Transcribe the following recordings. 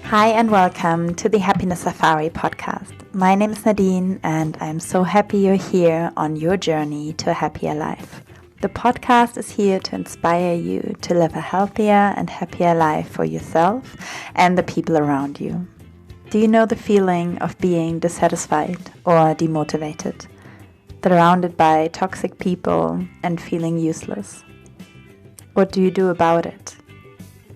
Hi and welcome to the Happiness Safari podcast. My name is Nadine and I'm so happy you're here on your journey to a happier life. The podcast is here to inspire you to live a healthier and happier life for yourself and the people around you. Do you know the feeling of being dissatisfied or demotivated? Surrounded by toxic people and feeling useless? What do you do about it?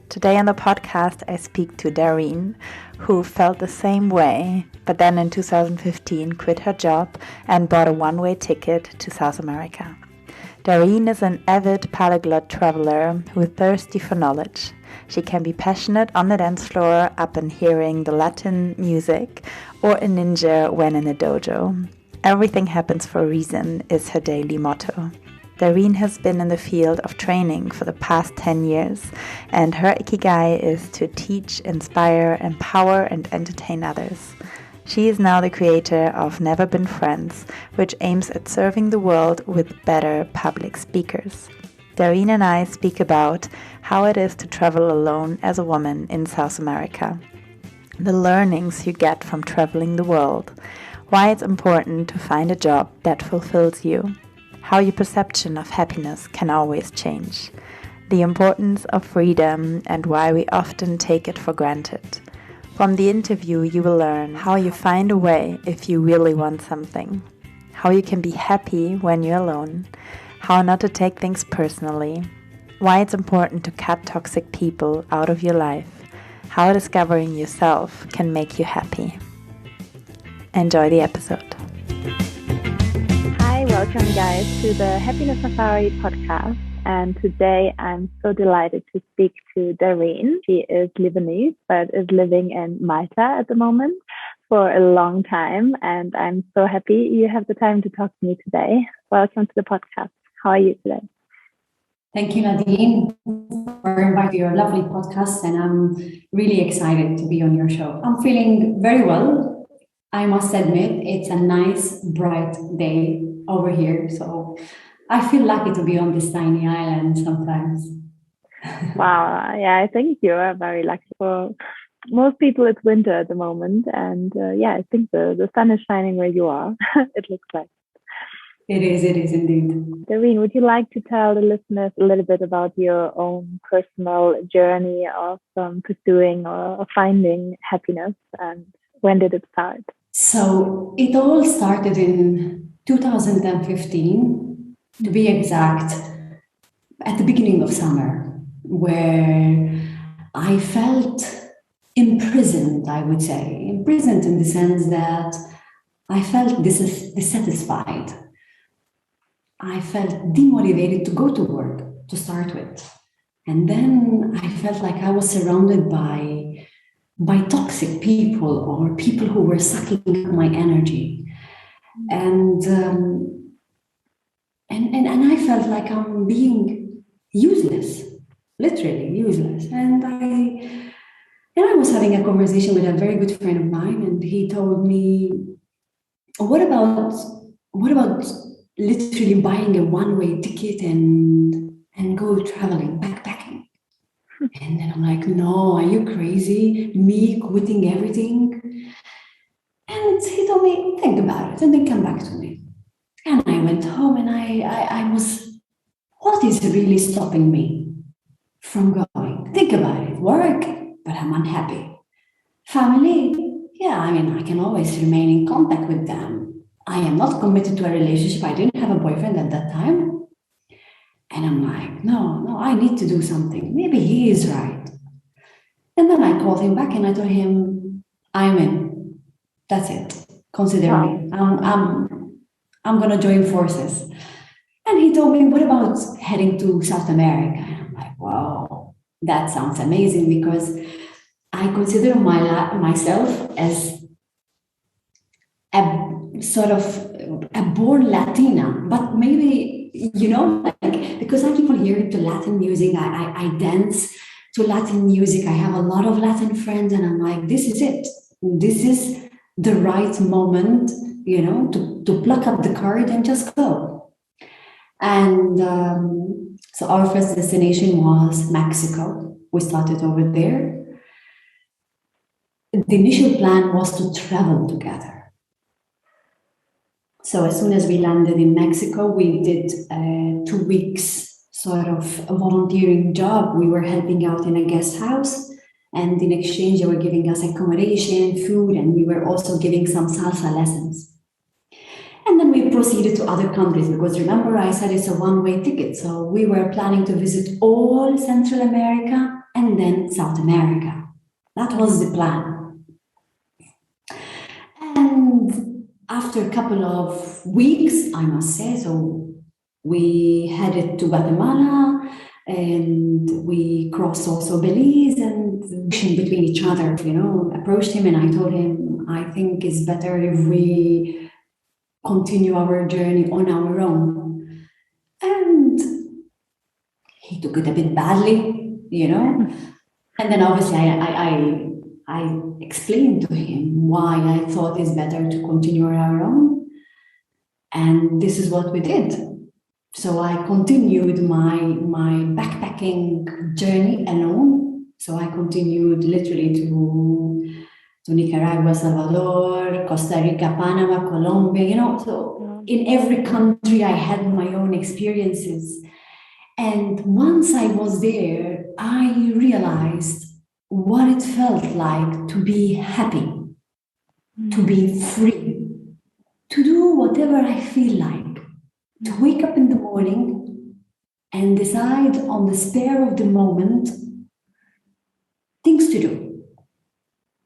Today on the podcast, I speak to Darine, who felt the same way, but then in 2015 quit her job and bought a one-way ticket to South America. Darine is an avid polyglot traveler who is thirsty for knowledge. She can be passionate on the dance floor up and hearing the Latin music, or a ninja when in a dojo. Everything happens for a reason is her daily motto. Darine has been in the field of training for the past 10 years, and her Ikigai is to teach, inspire, empower, and entertain others. She is now the creator of Never Been Friends, which aims at serving the world with better public speakers. Darine and I speak about how it is to travel alone as a woman in South America, the learnings you get from traveling the world, why it's important to find a job that fulfills you, how your perception of happiness can always change, the importance of freedom and why we often take it for granted. From the interview, you will learn how you find a way if you really want something, how you can be happy when you're alone, how not to take things personally, why it's important to cut toxic people out of your life, how discovering yourself can make you happy. Enjoy the episode. Hi, welcome guys to the Happiness Safari podcast. And today I'm so delighted to speak to Darine. She is Lebanese, but is living in Malta at the moment for a long time. And I'm so happy you have the time to talk to me today. Welcome to the podcast. How are you today? Thank you, Nadine, for inviting your lovely podcast. And I'm really excited to be on your show. I'm feeling very well. I must admit, it's a nice, bright day over here. So I feel lucky to be on this tiny island sometimes. Wow. Yeah, I think you are very lucky. For most people, it's winter at the moment. And I think the sun is shining where you are. It looks like. It is indeed. Darine, would you like to tell the listeners a little bit about your own personal journey of pursuing or finding happiness, and when did it start? So it all started in 2015, to be exact, at the beginning of summer, where I felt imprisoned, I would say. Imprisoned in the sense that I felt dissatisfied. I felt demotivated to go to work, to start with. And then I felt like I was surrounded by toxic people or people who were sucking up my energy. And I felt like I'm being useless, literally useless. And I was having a conversation with a very good friend of mine, and he told me, what about literally buying a one-way ticket and go traveling, backpacking? And then I'm like, no, are you crazy? Me quitting everything? And he told me, think about it and then come back to me. And I went home and I was, what is really stopping me from going? Think about it. Work, but I'm unhappy. Family, yeah, I mean, I can always remain in contact with them. I am not committed to a relationship. I didn't have a boyfriend at that time. And I'm like, no, I need to do something. Maybe he is right. And then I called him back and I told him, I'm in. That's it. Consider me. I'm going to join forces. And he told me, what about heading to South America? And I'm like, wow, that sounds amazing, because I consider myself as a sort of a born Latina, but maybe, like, because I keep on hearing to Latin music, I dance to Latin music. I have a lot of Latin friends, and I'm like, this is it. This is the right moment, to pluck up the courage and just go. And so our first destination was Mexico. We started over there. the initial plan was to travel together. So as soon as we landed in Mexico, we did 2 weeks sort of a volunteering job. We were helping out in a guest house, and in exchange, they were giving us accommodation, food, and we were also giving some salsa lessons. And then we proceeded to other countries because remember, I said it's a one-way ticket. So we were planning to visit all Central America and then South America. That was the plan. And after a couple of weeks, I must say, so we headed to Guatemala and we crossed also Belize and between each other, approached him and I told him, I think it's better if we continue our journey on our own. And he took it a bit badly, And then obviously I explained to him why I thought it's better to continue on our own. And this is what we did. So I continued my backpacking journey alone. So I continued literally to Nicaragua, Salvador, Costa Rica, Panama, Colombia, So in every country I had my own experiences. And once I was there, I realized what it felt like to be happy, to be free, to do whatever I feel like, to wake up in the morning and decide on the spur of the moment things to do.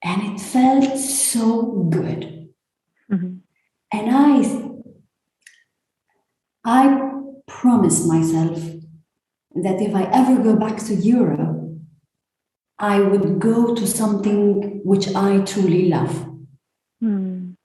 And it felt so good. Mm-hmm. And I promised myself that if I ever go back to Europe, I would go to something which I truly love. Mm.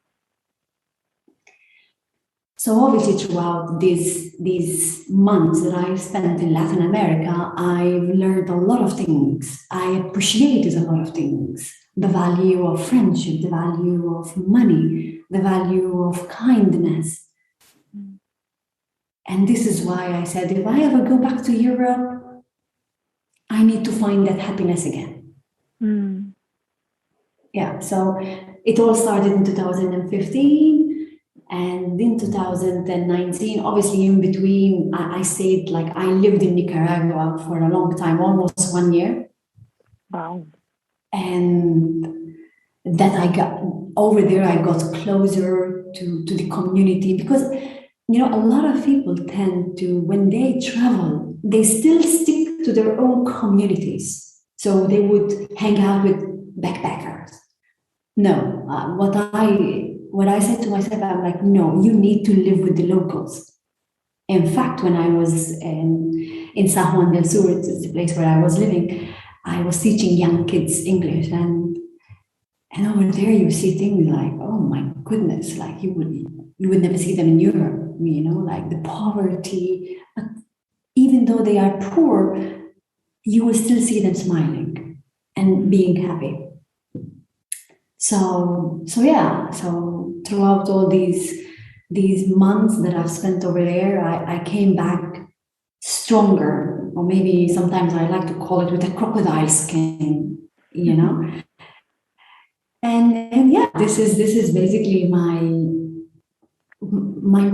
So obviously throughout these months that I've spent in Latin America, I've learned a lot of things. I appreciated a lot of things. The value of friendship, the value of money, the value of kindness. And this is why I said, if I ever go back to Europe, I need to find that happiness again. Mm. Yeah, so it all started in 2015. And in 2019, obviously in between, I stayed, I lived in Nicaragua for a long time, almost 1 year. Wow. And that I got over there, I got closer to the community because, a lot of people tend to, when they travel, they still stick to their own communities. So they would hang out with backpackers. No, what I said to myself, I'm like, no, you need to live with the locals. In fact, when I was in San Juan del Sur, it's the place where I was living, I was teaching young kids English. And over there you see things like, oh my goodness, like you would never see them in Europe, like the poverty. But even though they are poor, you will still see them smiling and being happy. So throughout all these months that I've spent over there, I came back stronger, or maybe sometimes I like to call it with a crocodile skin, And yeah, this is basically my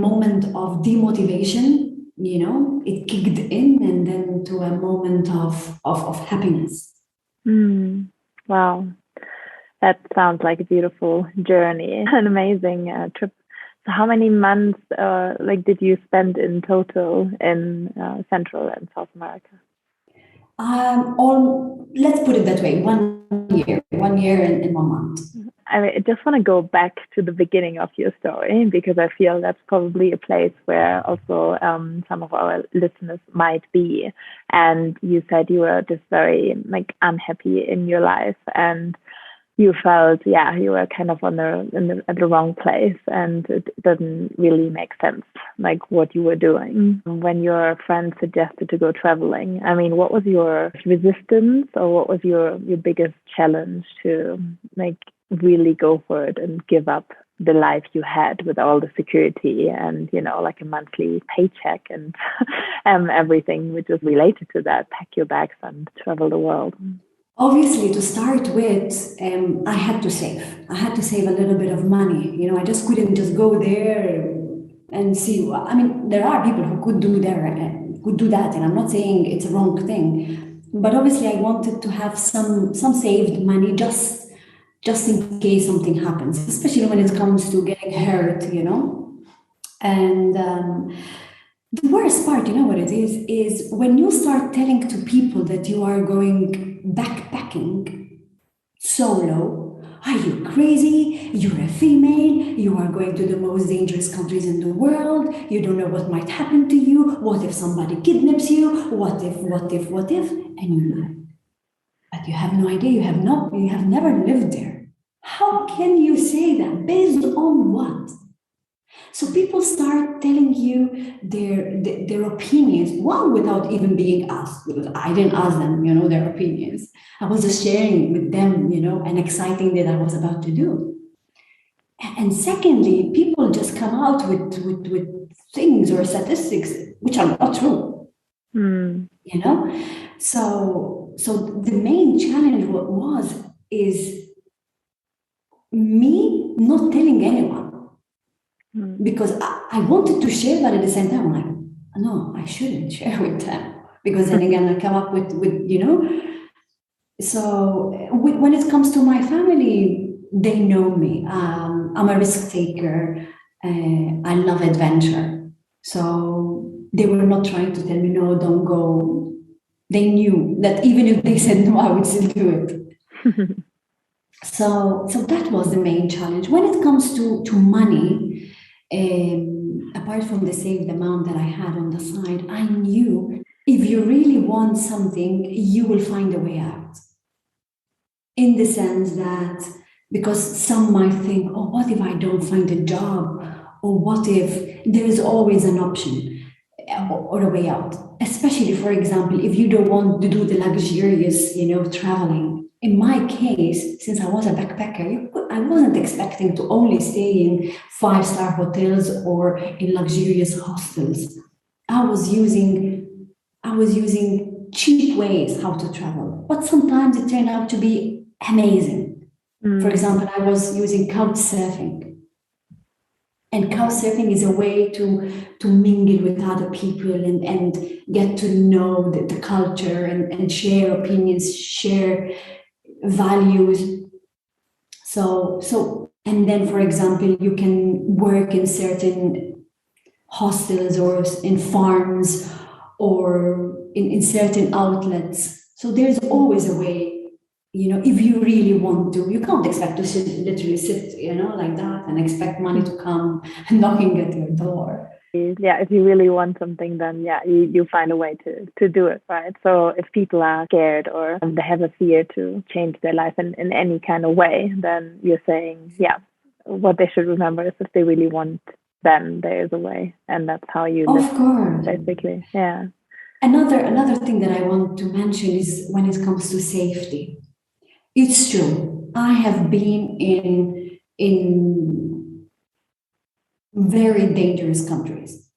moment of demotivation. It kicked in, and then to a moment of happiness. Wow. That sounds like a beautiful journey, an amazing trip. So how many months did you spend in total in Central and South America? Let's put it that way, 1 year and 1 month. I just want to go back to the beginning of your story, because I feel that's probably a place where also some of our listeners might be. And you said you were just very unhappy in your life, and you felt, you were kind of at the wrong place, and it doesn't really make sense, what you were doing. When your friend suggested to go traveling, I mean, what was your resistance, or what was your biggest challenge to really go for it and give up the life you had with all the security and, a monthly paycheck and everything which is related to that, pack your bags and travel the world? Obviously, to start with, I had to save. I had to save a little bit of money. You know, I just couldn't just go there and see. I mean, there are people who could do there, could do that, and I'm not saying it's a wrong thing. But obviously, I wanted to have some saved money just in case something happens, especially when it comes to getting hurt. You know, and the worst part, you know what it is when you start telling to people that you are going backpacking solo. Are you crazy? You're a female. You are going to the most dangerous countries in the world. You don't know what might happen to you. What if somebody kidnaps you? What if? And you're like, but you have no idea. You have never lived there. How can you say that? Based on what? So people start telling you their opinions, one without even being asked, because I didn't ask them, you know, their opinions. I was just sharing with them, you know, an exciting that I was about to do. And secondly, people just come out with things or statistics which are not true. You know? So the main challenge is me not telling anyone. Because I wanted to share, but at the same time, I'm like, no, I shouldn't share with them. Because then again, I come up with you know. So when it comes to my family, they know me. I'm a risk taker. I love adventure. So they were not trying to tell me, no, don't go. They knew that even if they said no, I would still do it. So that was the main challenge. When it comes to money, apart from the saved amount that I had on the side, I knew if you really want something, you will find a way out. In the sense that, because some might think, oh, what if I don't find a job? Or what if there's always an option or a way out? Especially, for example, if you don't want to do the luxurious, you know, traveling. In my case, since I was a backpacker, I wasn't expecting to only stay in 5-star hotels or in luxurious hostels. I was using cheap ways how to travel, but sometimes it turned out to be amazing. For example, I was using couch surfing. And couch surfing is a way to mingle with other people and get to know the culture and share opinions, share values. So and then, for example, you can work in certain hostels or in farms or in certain outlets. So there's always a way, you know, if you really want to. You can't expect to literally sit, you know, like that and expect money to come knocking at your door. Yeah, if you really want something, then yeah, you find a way to do it, right? So if people are scared or they have a fear to change their life in any kind of way, then you're saying, yeah, what they should remember is if they really want, then there is a way, and that's how you live, of course, basically. Yeah. Another thing that I want to mention is when it comes to safety. It's true. I have been in very dangerous countries,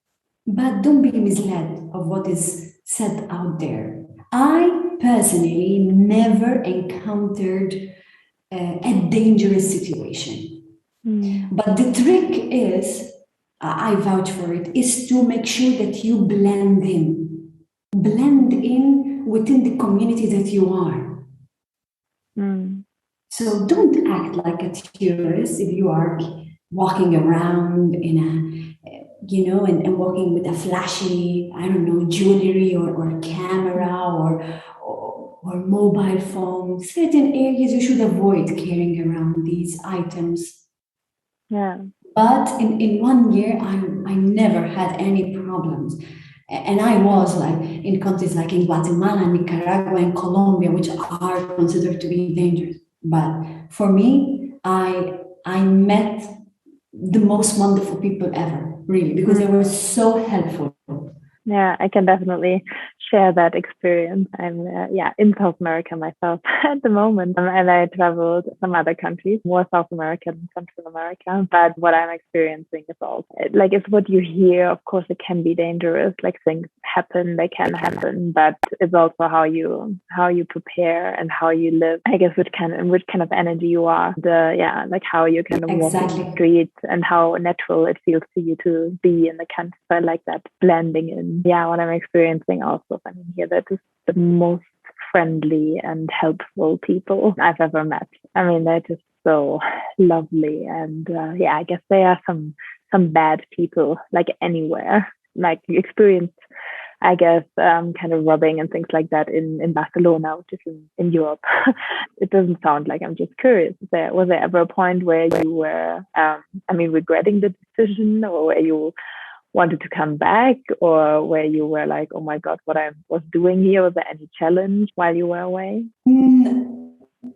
but don't be misled of what is said out there. I personally never encountered a dangerous situation. But the trick is, I vouch for it, is to make sure that you blend in within the community that you are. So don't act like a tourist if you are walking around in a, you know, and walking with a flashy, I don't know, jewelry or camera or mobile phone. Certain areas you should avoid carrying around these items. Yeah. But in 1 year, I never had any problems. And I was like in countries like in Guatemala, Nicaragua, and Colombia, which are considered to be dangerous. But for me, I met the most wonderful people ever, really, because they were so helpful. Yeah, I can definitely share that experience. I'm in South America myself at the moment, and I traveled some other countries, more South America than Central America. But what I'm experiencing is also like it's what you hear. Of course, it can be dangerous. Like things happen, they can happen, but it's also how you prepare and how you live. I guess which kind of energy you are. Like how you kind of walk in the streets and how natural it feels to you to be in the countryside, like that blending in. Yeah, what I'm experiencing also. I mean, here that is the most friendly and helpful people I've ever met. I mean, they're just so lovely, and I guess there are some bad people like anywhere. Like you experienced, I guess, kind of robbing and things like that in Barcelona, which is in Europe. It doesn't sound like, I'm just curious. Was there ever a point where you were, regretting the decision, or where you wanted to come back, or where you were like, oh my God, what I was doing here? Was there any challenge while you were away?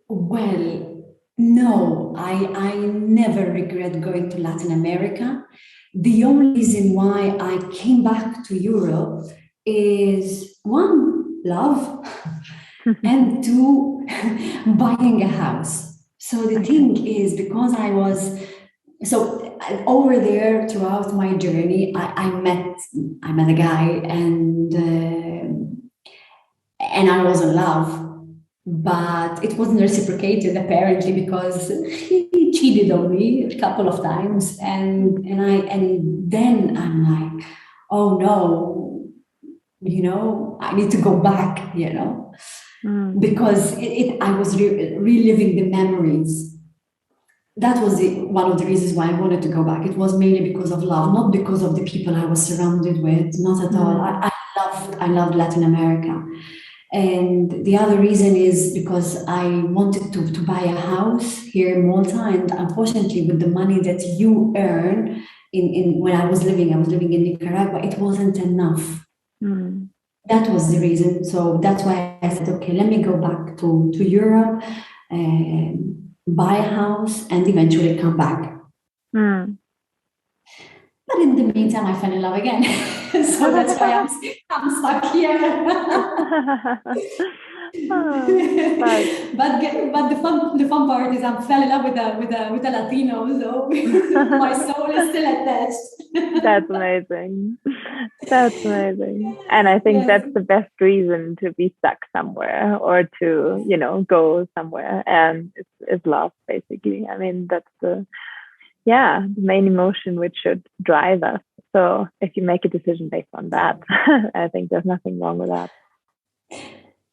Well, no, I never regret going to Latin America. The only reason why I came back to Europe is one, love, and two, buying a house. So the thing is, because I was over there throughout my journey, I met a guy, and I was in love, but it wasn't reciprocated apparently, because he cheated on me a couple of times, and then I'm like, oh no, I need to go back, because I was reliving the memories. That was one of the reasons why I wanted to go back. It was mainly because of love, not because of the people I was surrounded with, not at all. I loved Latin America. And the other reason is because I wanted to buy a house here in Malta, and unfortunately, with the money that you earn when I was living in Nicaragua, it wasn't enough. That was the reason. So that's why I said, okay, let me go back to Europe, buy a house, and eventually come back. But in the meantime, I fell in love again. So that's why I'm stuck here. But the fun part is I fell in love with a Latino, so my soul is still attached. That's amazing. That's amazing. And I think that's the best reason to be stuck somewhere, or to, go somewhere. And it's love, basically. I mean, that's the main emotion which should drive us. So if you make a decision based on that, I think there's nothing wrong with that.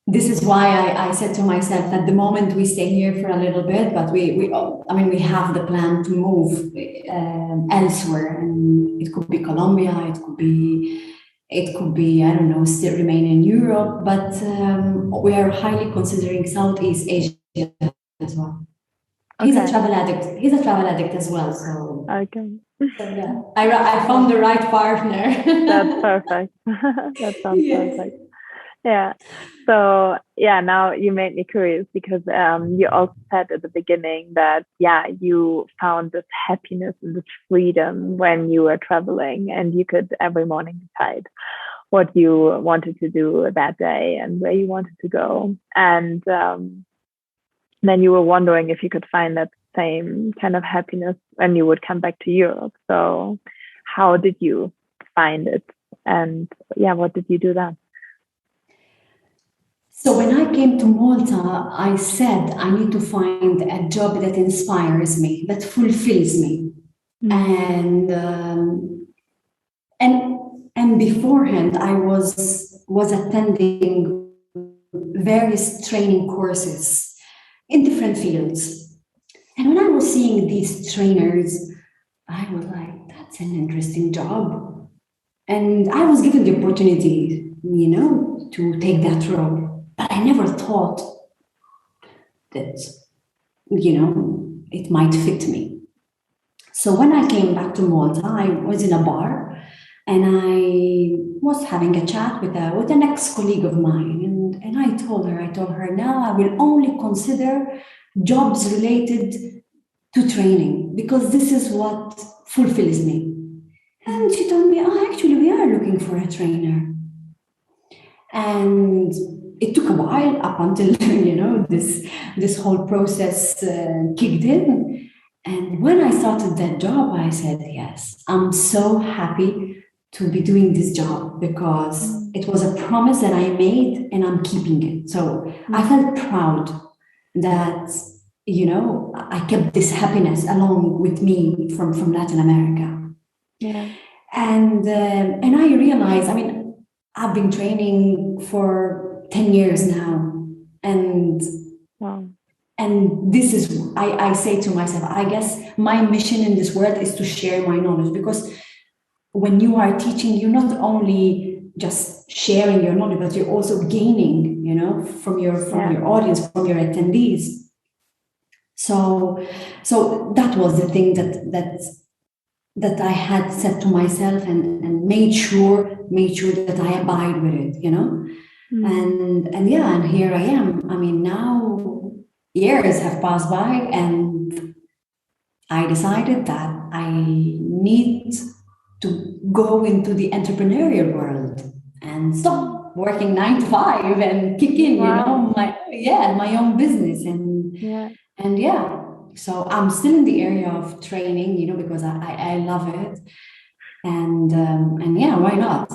This is why I said to myself, at the moment we stay here for a little bit, but we have the plan to move elsewhere, and it could be Colombia, it could be I don't know, still remain in Europe, but we are highly considering Southeast Asia as well. He's a travel addict. He's a travel addict as well. So yeah, I found the right partner. That's perfect. That sounds perfect. Yeah. So now you made me curious, because you also said at the beginning that you found this happiness and this freedom when you were traveling, and you could every morning decide what you wanted to do that day and where you wanted to go. And then you were wondering if you could find that same kind of happiness when you would come back to Europe. So how did you find it? And what did you do then? So when I came to Malta, I said I need to find a job that inspires me, that fulfills me. And beforehand, I was attending various training courses in different fields. And when I was seeing these trainers, I was like, that's an interesting job. And I was given the opportunity, to take that role. But I never thought that, it might fit me. So when I came back to Malta, I was in a bar, and I was having a chat with an ex-colleague of mine. And I told her, now I will only consider jobs related to training, because this is what fulfills me. And she told me, oh, actually, we are looking for a trainer. And it took a while up until, this whole process kicked in. And when I started that job, I said, yes, I'm so happy to be doing this job because it was a promise that I made and I'm keeping it. So I felt proud that, I kept this happiness along with me from Latin America. Yeah. And I realized, I've been training for 10 years now. And Wow. And this is, I say to myself, I guess my mission in this world is to share my knowledge, because when you are teaching, you're not only just sharing your knowledge, but you're also gaining, from your audience, from your attendees. So that was the thing that I had said to myself and made sure that I abide with it, and here I am. Now years have passed by, and I decided that I need to go into the entrepreneurial world and stop working 9 to 5 and kick in, my own business. So I'm still in the area of training, because I love it. And why not?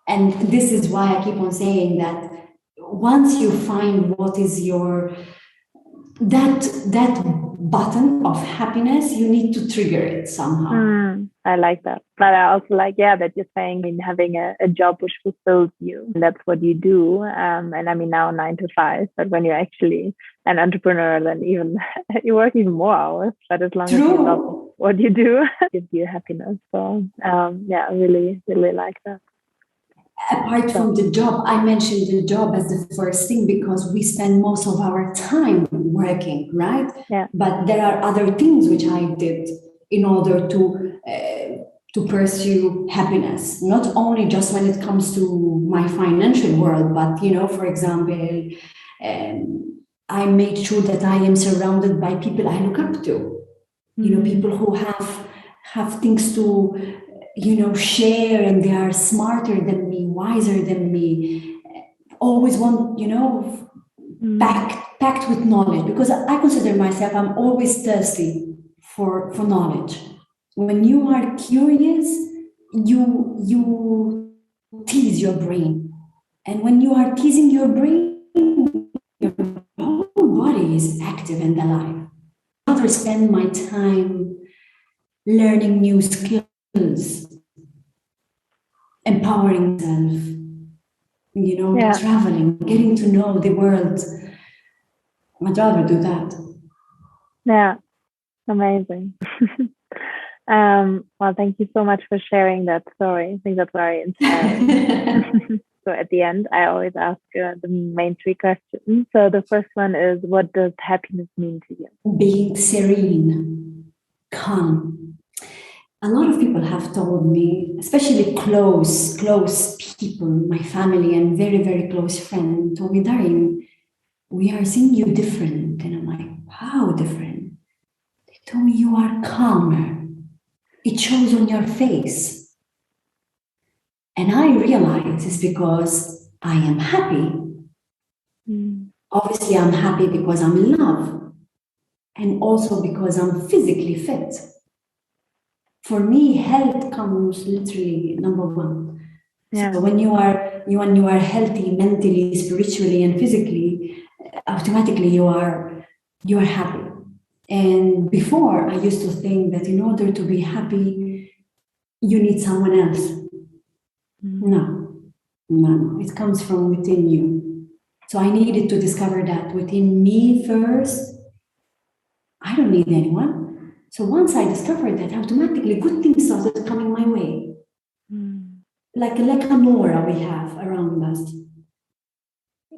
And this is why I keep on saying that once you find what is that button of happiness, you need to trigger it somehow. I like that. But I also like, that you're saying having a job which fulfills you. That's what you do. And now 9 to 5, but when you're actually an entrepreneur, then even you work even more hours. But as long as you love what you do, it gives you happiness. So I really, really like that. Apart from the job, I mentioned the job as the first thing because we spend most of our time working, right? Yeah. But there are other things which I did in order to pursue happiness, not only just when it comes to my financial world, but, for example, I made sure that I am surrounded by people I look up to, people who have things to share, and they are smarter than me, wiser than me, always want, packed with knowledge, because I consider myself, I'm always thirsty for knowledge. When you are curious, you tease your brain. And when you are teasing your brain, your whole body is active and alive. I rather spend my time learning new skills, empowering myself, traveling, getting to know the world. I'd rather do that. Yeah, amazing. Well, thank you so much for sharing that story. I think that's very inspiring. So at the end, I always ask the main 3 questions. So the first one is, what does happiness mean to you? Being serene, calm. A lot of people have told me, especially close people, my family and very, very close friends, told me, Darine, we are seeing you different. And I'm like, how different? They told me you are calmer. It shows on your face. And I realize it's because I am happy. Obviously, I'm happy because I'm in love. And also because I'm physically fit. For me, health comes literally number 1. Yeah. So when you are healthy mentally, spiritually, and physically, automatically you are happy. And before, I used to think that in order to be happy, you need someone else. No, it comes from within you. So I needed to discover that within me first. I don't need anyone. So once I discovered that, automatically good things started coming my way. Like an aura we have around us.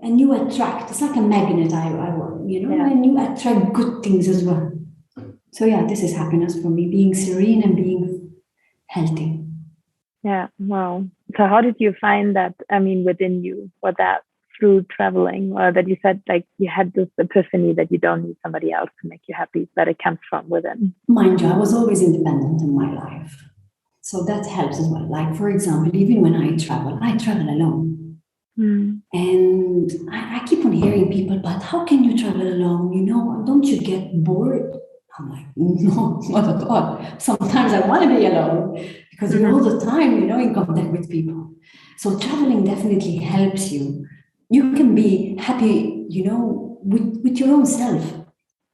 And you attract, it's like a magnet, and you attract good things as well. So this is happiness for me, being serene and being healthy. Yeah, wow. So how did you find that, within you, or that through traveling, or that you said, like, you had this epiphany that you don't need somebody else to make you happy, that it comes from within? Mind you, I was always independent in my life. So that helps as well. Like, for example, even when I travel alone. And I keep on hearing people, but how can you travel alone? You know, don't you get bored? I'm like, no, not at all. Sometimes I want to be alone because you're all the time, you know, in contact with people. So traveling definitely helps you. You can be happy, you know, with your own self.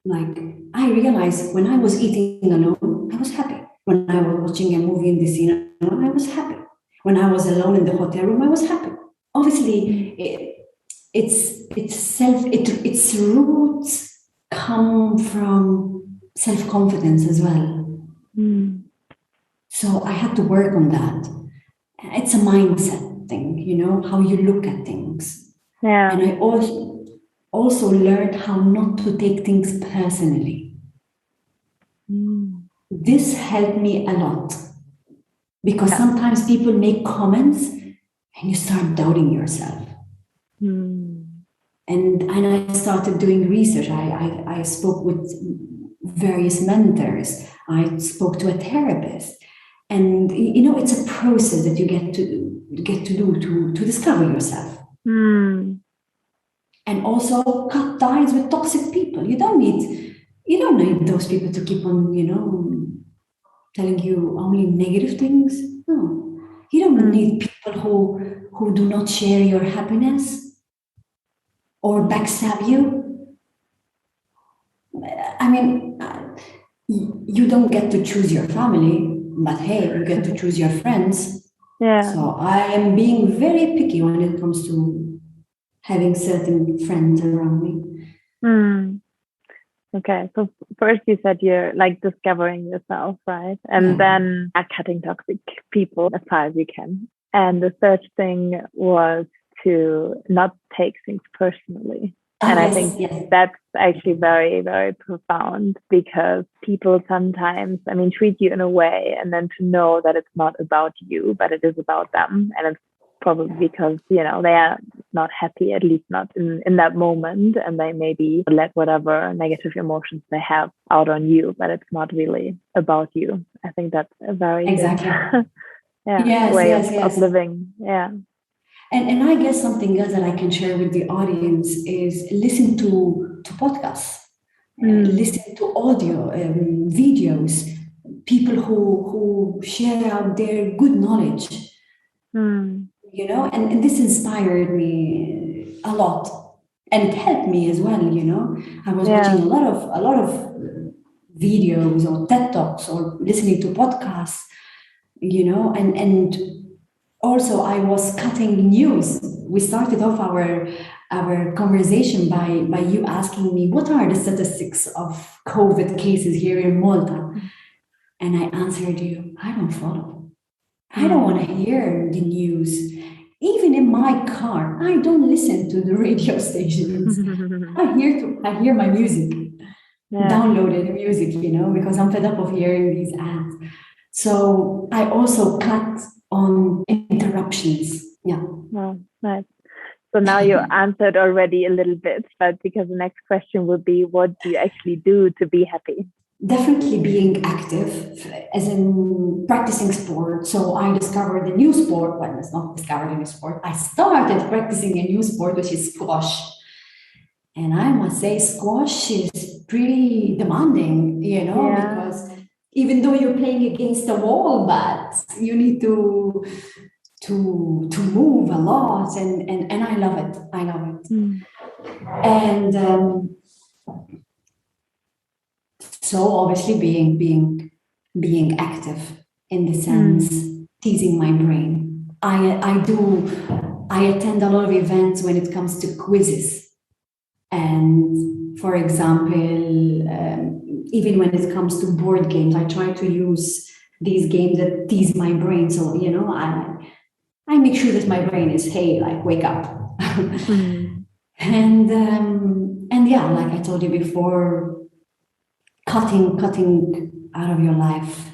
Like, I realized when I was eating alone, I was happy. When I was watching a movie in the cinema, I was happy. When I was alone in the hotel room, I was happy. Obviously, its roots come from self-confidence as well. So I had to work on that. It's a mindset thing, you know, how you look at things. Yeah. And I also learned how not to take things personally. This helped me a lot because sometimes people make comments and you start doubting yourself. And I started doing research. I spoke with various mentors. I spoke to a therapist. And, you know, it's a process that you get to do to discover yourself. And also cut ties with toxic people. You don't need those people to keep on, you know, telling you only negative things. No. You don't need people who do not share your happiness or backstab you. I mean, you don't get to choose your family, but hey, you get to choose your friends. Yeah. So I am being very picky when it comes to having certain friends around me. Okay, so first you said you're like discovering yourself, right? And then cutting toxic people as far as you can. And the third thing was to not take things personally. And I think that's actually very, very profound because people sometimes, I mean, treat you in a way and then to know that it's not about you, but it is about them. And it's probably because, you know, they are not happy, at least not in that moment. And they maybe let whatever negative emotions they have out on you, but it's not really about you. I think that's a very good way of living. Yeah. And I guess something else that I can share with the audience is listen to podcasts, listen to audio, videos, people who share out their good knowledge, you know, and this inspired me a lot and it helped me as well, you know. I was watching a lot of videos or TED Talks or listening to podcasts, you know, and also, I was cutting news. We started off our conversation by you asking me, what are the statistics of COVID cases here in Malta? And I answered you, I don't follow. I don't want to hear the news. Even in my car, I don't listen to the radio stations. I hear my music, downloaded music, you know, because I'm fed up of hearing these ads. So I also cut on interruptions. Yeah. Oh, nice. So now you answered already a little bit, but because the next question would be, what do you actually do to be happy? Definitely being active, as in practicing sport. So I discovered a new sport. Well, it's not discovered a new sport. I started practicing a new sport, which is squash. And I must say, squash is pretty demanding, you know, because even though you're playing against the wall, but you need to move a lot, and I love it. I love it. And so obviously being active in the sense teasing my brain. I attend a lot of events when it comes to quizzes, and for example, even when it comes to board games, I try to use these games that tease my brain. So, you know, I make sure that my brain is, hey, like, wake up. And yeah, like I told you before, cutting out of your life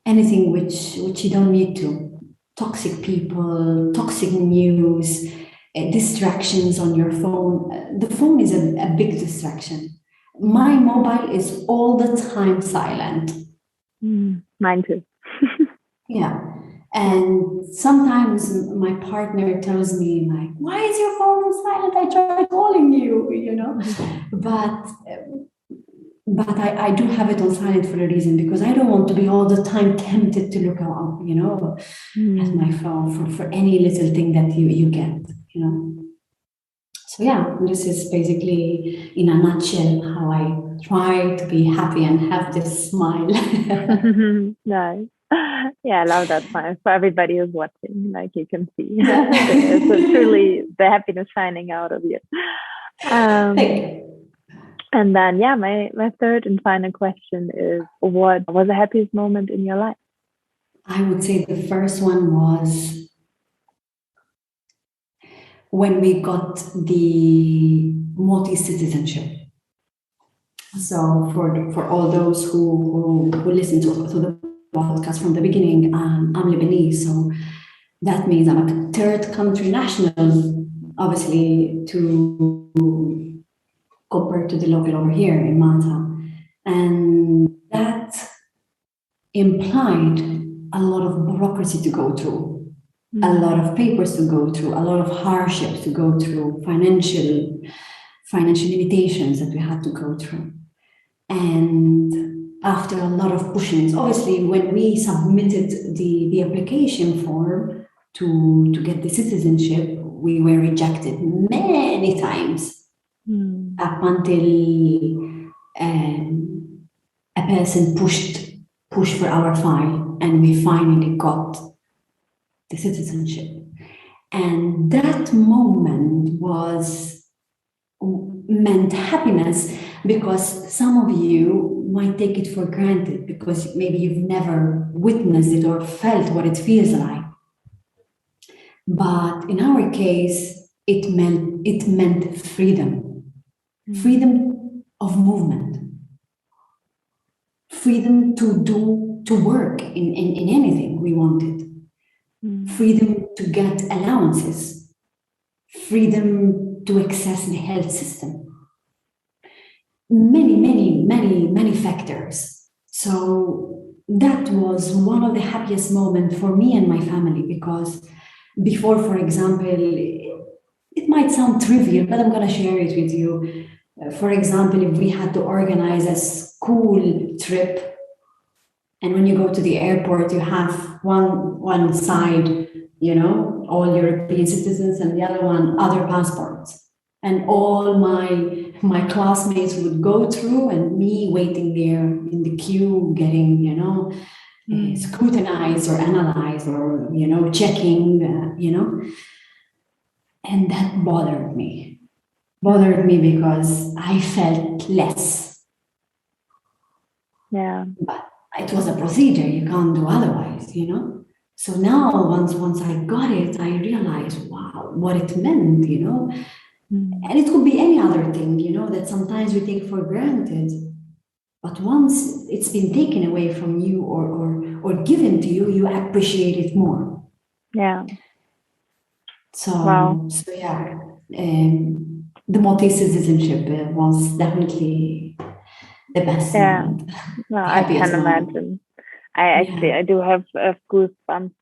anything which you don't need to. Toxic people, toxic news, distractions on your phone. The phone is a big distraction. My mobile is all the time silent. Mine too. Yeah. And sometimes my partner tells me like, why is your phone silent? I tried calling you, But I do have it on silent for a reason, because I don't want to be all the time tempted to look up, at my phone for any little thing that you get. So yeah, this is basically in a nutshell how I try to be happy and have this smile. Nice. Yeah, I love that smile. For everybody who's watching, like you can see, it's truly the happiness shining out of you. Thank you. And then, yeah, my third and final question is, what was the happiest moment in your life? I would say the first one was when we got the multi-citizenship. So for all those who listen to the podcast from the beginning, I'm Lebanese, so that means I'm a third country national, obviously, to compared to the local over here in Malta. And that implied a lot of bureaucracy to go through, a lot of papers to go through, a lot of hardships to go through, financial limitations that we had to go through. And after a lot of pushings, obviously, when we submitted the application form to get the citizenship, we were rejected many times up until a person pushed for our file, and we finally got the citizenship. And that moment meant happiness, because some of you might take it for granted because maybe you've never witnessed it or felt what it feels like. But in our case, it meant freedom, freedom of movement, freedom to work in anything we wanted, freedom to get allowances, freedom to access the health system. Many factors. So that was one of the happiest moments for me and my family, because before, for example, it might sound trivial, but I'm going to share it with you. For example, if we had to organize a school trip, and when you go to the airport, you have one side, all European citizens, and the other one, other passports. And all my classmates would go through, and me waiting there in the queue, getting, scrutinized or analyzed or, checking, And that bothered me because I felt less. Yeah. But it was a procedure. You can't do otherwise, So now, once I got it, I realized, wow, what it meant, And it could be any other thing, that sometimes we take for granted. But once it's been taken away from you or given to you, you appreciate it more. Yeah. So yeah, the multi-citizenship was definitely the best moment. Well, I can imagine. I do have goosebumps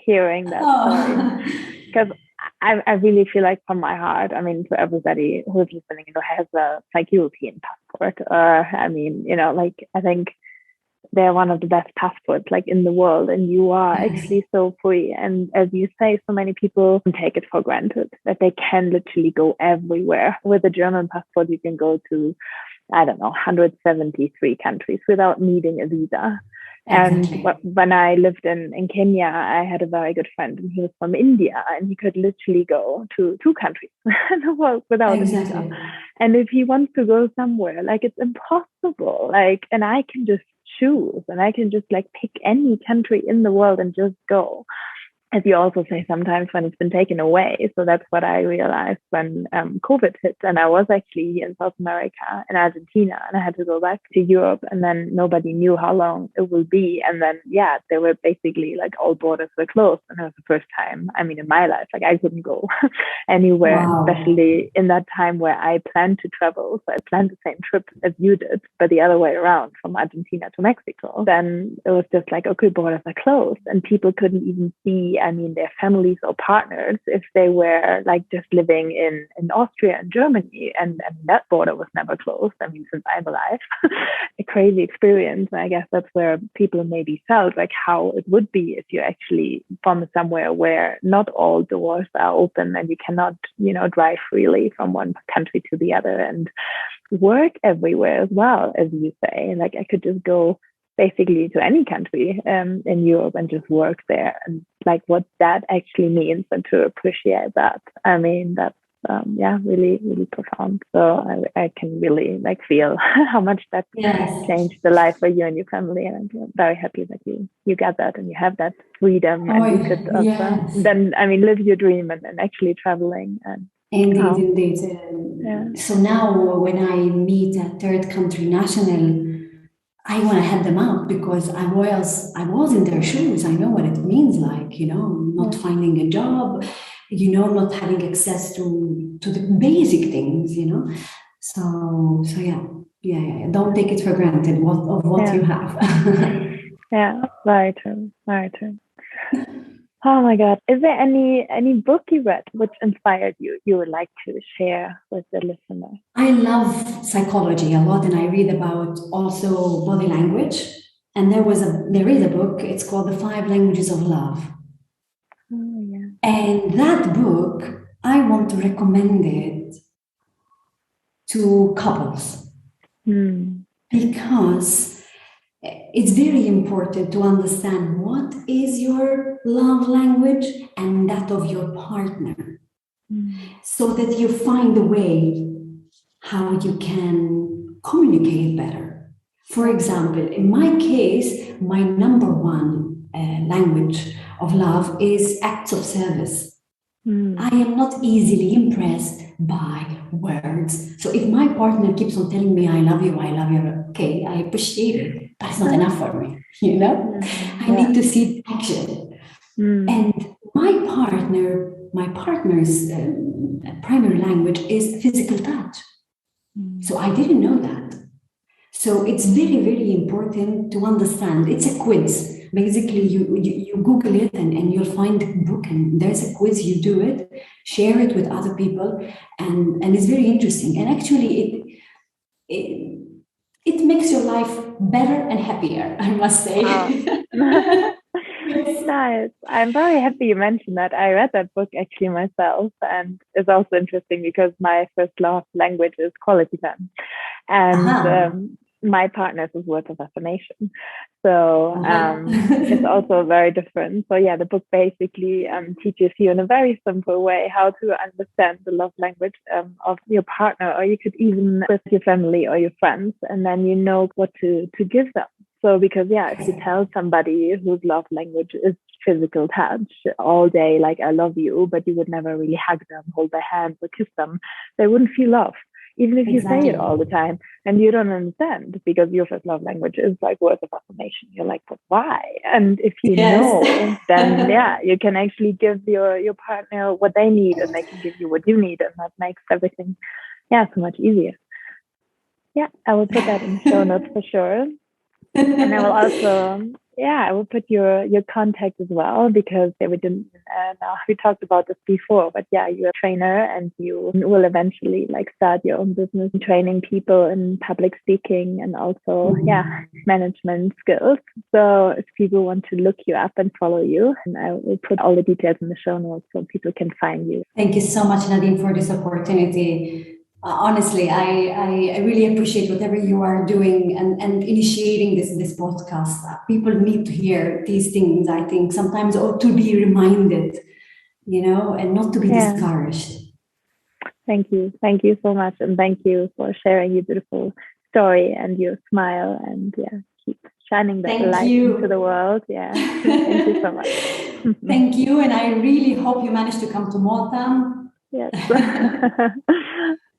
hearing that story, because I really feel like, from my heart, I mean, to everybody who's listening, has a European passport, I think they're one of the best passports in the world, and you are actually so free. And as you say, so many people take it for granted that they can literally go everywhere. With a German passport, you can go to, 173 countries without needing a visa. Exactly. And when I lived in Kenya, I had a very good friend, and he was from India, and he could literally go to 2 countries in the world without a visa. And if he wants to go somewhere, it's impossible. And I can just choose, and I can just pick any country in the world and just go. as you also say, sometimes when it's been taken away. So that's what I realized when COVID hit. And I was actually here in South America, in Argentina, and I had to go back to Europe. And then nobody knew how long it will be. And then, yeah, they were basically like all borders were closed. And it was the first time, I mean, in my life, like I couldn't go anywhere, Wow. especially in that time where I planned to travel. So I planned the same trip as you did, but the other way around, from Argentina to Mexico. Then it was just like, okay, borders are closed, and people couldn't even see, I mean, their families or partners if they were like just living in Austria and Germany, and that border was never closed. I mean, since I'm alive, a crazy experience. And I guess that's where people maybe felt like how it would be if you're actually from somewhere where not all doors are open and you cannot, drive freely from one country to the other and work everywhere as well, as you say. Like I could just go basically to any country in Europe and just work there, and like what that actually means, and to appreciate that. I mean, that's really, really profound. So I can really like feel how much that changed the life for you and your family, and I'm very happy that you got that and you have that freedom, and you could then, I mean, live your dream and actually traveling. And indeed. So now when I meet a third country national, I want to help them out, because I was in their shoes. I know what it means, like, not finding a job, not having access to the basic things, So yeah. Don't take it for granted what you have. Yeah, very true. Very true. Oh my God. Is there any book you read which inspired you would like to share with the listener? I love psychology a lot, and I read about also body language. And there is a book, it's called The 5 Languages of Love. Oh, yeah. And that book, I want to recommend it to couples. Because it's very important to understand what is your love language and that of your partner, so that you find a way how you can communicate better. For example, in my case, my number one language of love is acts of service. I am not easily impressed by words. So if my partner keeps on telling me, I love you, okay, I appreciate it, but it's not enough for me, I need to see action. And my partner's primary language is physical touch. So I didn't know that. So it's very, very important to understand. It's a quiz. Basically, you Google it and you'll find a book, and there's a quiz, you do it, share it with other people, and it's very interesting. And actually, it makes your life better and happier, I must say. Wow. Nice. I'm very happy you mentioned that. I read that book actually myself, and it's also interesting because my first love language is quality time, and my partner's is words of affirmation. So it's also very different. So yeah, the book basically teaches you in a very simple way how to understand the love language of your partner, or you could even with your family or your friends, and then you know what to give them. So because if you tell somebody whose love language is physical touch all day, like I love you, but you would never really hug them, hold their hands or kiss them, they wouldn't feel love. Even if you say it all the time, and you don't understand, because your first love language is like words of affirmation. You're like, but why? And if you know, then you can actually give your partner what they need, and they can give you what you need, and that makes everything so much easier. Yeah, I will put that in the show notes for sure. And I will also, I will put your contact as well, because we talked about this before, but you're a trainer, and you will eventually like start your own business training people in public speaking and also management skills. So if people want to look you up and follow you, and I will put all the details in the show notes so people can find you. Thank you so much, Nadine, for this opportunity. Honestly, I really appreciate whatever you are doing and initiating this podcast. People need to hear these things, I think, sometimes, or to be reminded, and not to be discouraged. Thank you. Thank you so much. And thank you for sharing your beautiful story and your smile, and keep shining that light into the world. Thank you so much. Thank you. And I really hope you managed to come to Malta. Yes.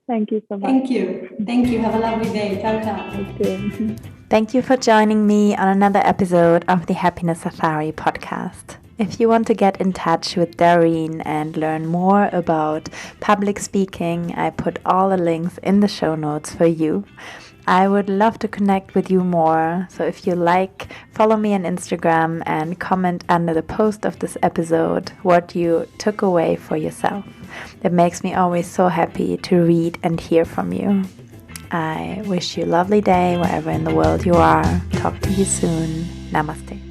Thank you so much. Thank you. Thank you. Have a lovely day. Ciao, ciao. Thank you. Thank you for joining me on another episode of the Happiness Safari podcast. If you want to get in touch with Darine and learn more about public speaking, I put all the links in the show notes for you. I would love to connect with you more, so if you like, follow me on Instagram and comment under the post of this episode what you took away for yourself. It makes me always so happy to read and hear from you. I wish you a lovely day wherever in the world you are. Talk to you soon. Namaste.